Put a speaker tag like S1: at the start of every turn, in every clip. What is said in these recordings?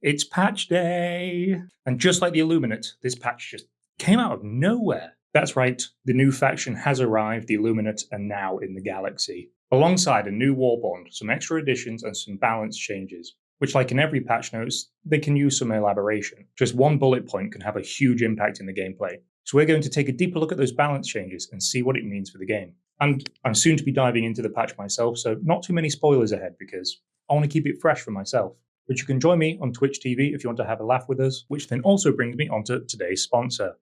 S1: It's patch day! And just like the Illuminate, this patch just came out of nowhere. That's right, the new faction has arrived, the Illuminate are now in the galaxy. Alongside a new Warbond, some extra additions, and some balance changes, which, like in every patch notes, they can use some elaboration. Just one bullet point can have a huge impact in the gameplay. So we're going to take a deeper look at those balance changes and see what it means for the game. And I'm soon to be diving into the patch myself, so not too many spoilers ahead because I want to keep it fresh for myself. But you can join me on Twitch TV if you want to have a laugh with us, which then also brings me onto today's sponsor.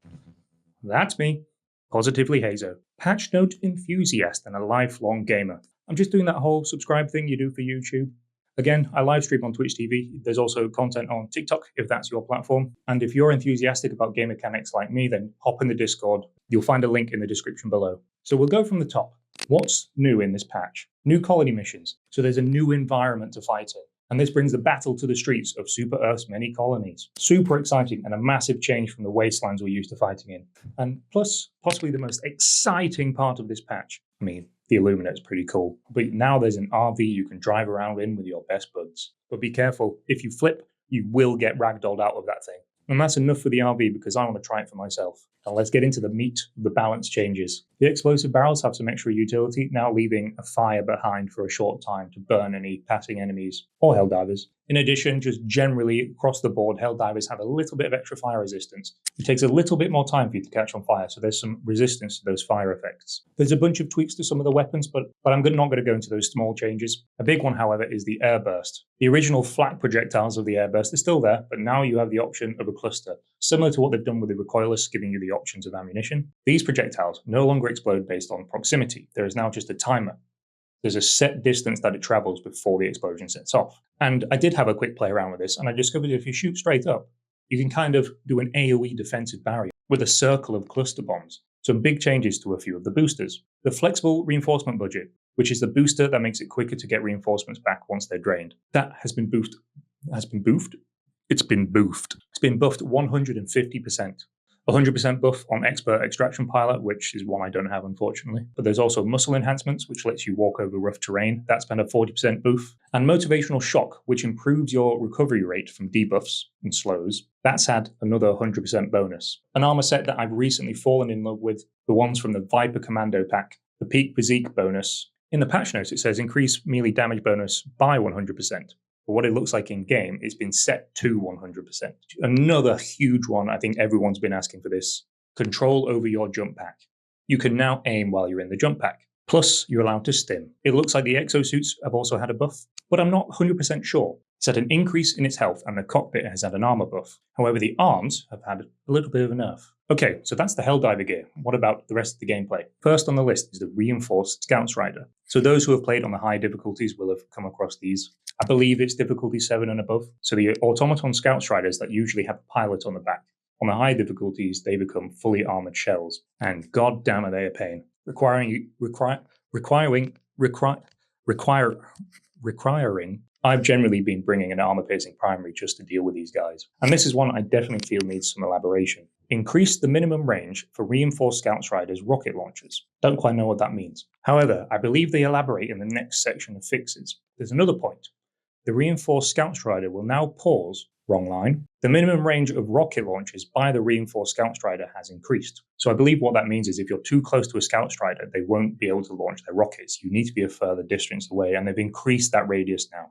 S1: That's me, Positively Hazo, patch note enthusiast and a lifelong gamer. I'm just doing that whole subscribe thing you do for YouTube. Again, I live stream on Twitch TV. There's also content on TikTok if that's your platform. And if you're enthusiastic about game mechanics like me, then hop in the Discord. You'll find a link in the description below. So we'll go from the top. What's new in this patch? New colony missions. So there's a new environment to fight in. And this brings the battle to the streets of Super Earth's many colonies. Super exciting and a massive change from the wastelands we're used to fighting in. And plus, possibly the most exciting part of this patch. I mean, the Illuminate's pretty cool. But now there's an RV you can drive around in with your best buds. But be careful, if you flip, you will get ragdolled out of that thing. And that's enough for the RV because I want to try it for myself. Now let's get into the meat of the balance changes. The explosive barrels have some extra utility, now leaving a fire behind for a short time to burn any passing enemies or Helldivers. In addition, just generally across the board, Helldivers have a little bit of extra fire resistance. It takes a little bit more time for you to catch on fire, so there's some resistance to those fire effects. There's a bunch of tweaks to some of the weapons, but I'm not going to go into those small changes. A big one, however, is the airburst. The original flat projectiles of the airburst are still there, but now you have the option of a cluster, similar to what they've done with the recoilless, giving you the options of ammunition. These projectiles no longer explode based on proximity. There is now just a timer. There's a set distance that it travels before the explosion sets off. And I did have a quick play around with this, and I discovered if you shoot straight up, you can kind of do an AoE defensive barrier with a circle of cluster bombs. Some big changes to a few of the boosters. The flexible reinforcement budget, which is the booster that makes it quicker to get reinforcements back once they're drained. That has been boofed. It's been boofed. It's been buffed 150%. 100% buff on Expert Extraction Pilot, which is one I don't have, unfortunately. But there's also Muscle Enhancements, which lets you walk over rough terrain. That's been a 40% boof. And Motivational Shock, which improves your recovery rate from debuffs and slows. That's had another 100% bonus. An armor set that I've recently fallen in love with, the ones from the Viper Commando pack, the Peak Physique bonus. In the patch notes, it says increase melee damage bonus by 100%. But what it looks like in game, it's been set to 100%. Another huge one, I think everyone's been asking for this, control over your jump pack. You can now aim while you're in the jump pack. Plus, you're allowed to stim. It looks like the exosuits have also had a buff, but I'm not 100% sure. It's had an increase in its health and the cockpit has had an armor buff. However, the arms have had a little bit of a nerf. Okay, so that's the Helldiver gear. What about the rest of the gameplay? First on the list is the Reinforced Scouts Rider. So those who have played on the high difficulties will have come across these. I believe it's difficulty 7 and above. So the Automaton Scouts Riders that usually have a pilot on the back. On the high difficulties, they become fully armored shells. And god damn are they a pain. Requiring I've generally been bringing an armor-piercing primary just to deal with these guys. And this is one I definitely feel needs some elaboration. Increase the minimum range for Reinforced Scouts Riders rocket launchers. Don't quite know what that means. However, I believe they elaborate in the next section of fixes. There's another point. The Reinforced Scouts Rider will now pause, wrong line, the minimum range of rocket launches by the Reinforced Scouts Rider has increased. So I believe what that means is if you're too close to a Scouts Rider, they won't be able to launch their rockets. You need to be a further distance away, and they've increased that radius now.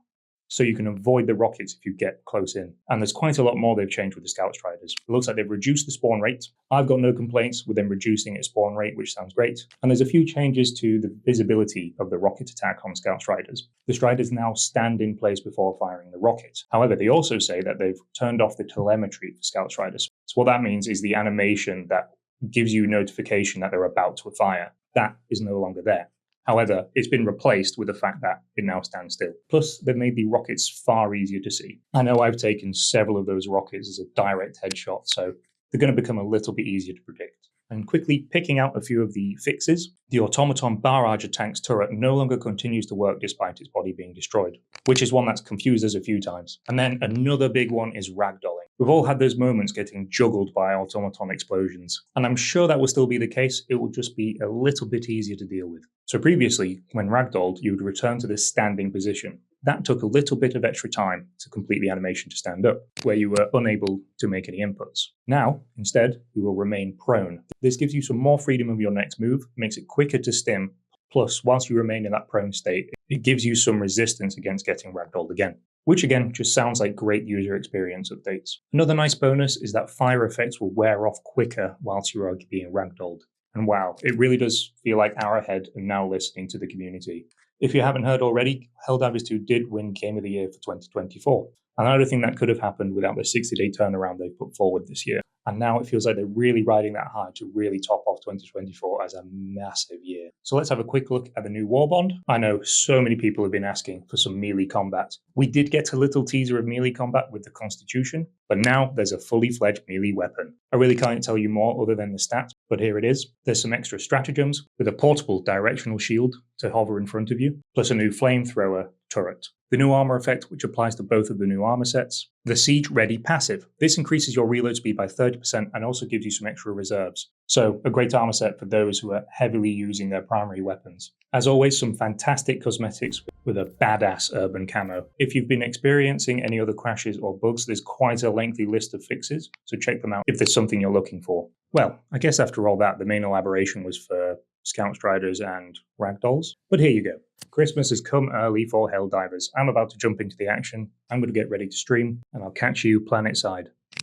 S1: So you can avoid the rockets if you get close in. And there's quite a lot more they've changed with the Scout Striders. It looks like they've reduced the spawn rate. I've got no complaints with them reducing its spawn rate, which sounds great. And there's a few changes to the visibility of the rocket attack on Scout Striders. The Striders now stand in place before firing the rocket. However, they also say that they've turned off the telemetry for Scout Striders. So what that means is the animation that gives you notification that they're about to fire, that is no longer there. However, it's been replaced with the fact that it now stands still. Plus, they've made the rockets far easier to see. I know I've taken several of those rockets as a direct headshot, so they're going to become a little bit easier to predict. And quickly picking out a few of the fixes, the Automaton Barrage Tank's turret no longer continues to work despite its body being destroyed, which is one that's confused us a few times. And then another big one is ragdolling. We've all had those moments getting juggled by automaton explosions, and I'm sure that will still be the case. It will just be a little bit easier to deal with. So previously, when ragdolled, you would return to this standing position. that took a little bit of extra time to complete the animation to stand up, where you were unable to make any inputs. Now, instead, you will remain prone. This gives you some more freedom of your next move, makes it quicker to stim, plus, whilst you remain in that prone state, it gives you some resistance against getting ragdolled again, which again just sounds like great user experience updates. Another nice bonus is that fire effects will wear off quicker whilst you are being ragdolled. And wow, it really does feel like Arrowhead are now listening to the community. If you haven't heard already, Helldivers 2 did win Game of the Year for 2024. And I don't think that could have happened without the 60-day turnaround they've put forward this year. And now it feels like they're really riding that high to really top off 2024 as a massive year. So let's have a quick look at the new Warbond. I know so many people have been asking for some melee combat. We did get a little teaser of melee combat with the Constitution, but now there's a fully fledged melee weapon. I really can't tell you more other than the stats, but here it is. There's some extra stratagems with a portable directional shield to hover in front of you, plus a new flamethrower turret. The new armor effect, which applies to both of the new armor sets. The Siege Ready passive. This increases your reload speed by 30% and also gives you some extra reserves. So a great armor set for those who are heavily using their primary weapons. As always, some fantastic cosmetics with a badass urban camo. If you've been experiencing any other crashes or bugs, there's quite a lengthy list of fixes, so check them out if there's something you're looking for. Well, I guess after all that, the main elaboration was for Scout Striders and Ragdolls. But here you go. Christmas has come early for Helldivers. I'm about to jump into the action. I'm going to get ready to stream, and I'll catch you planet side.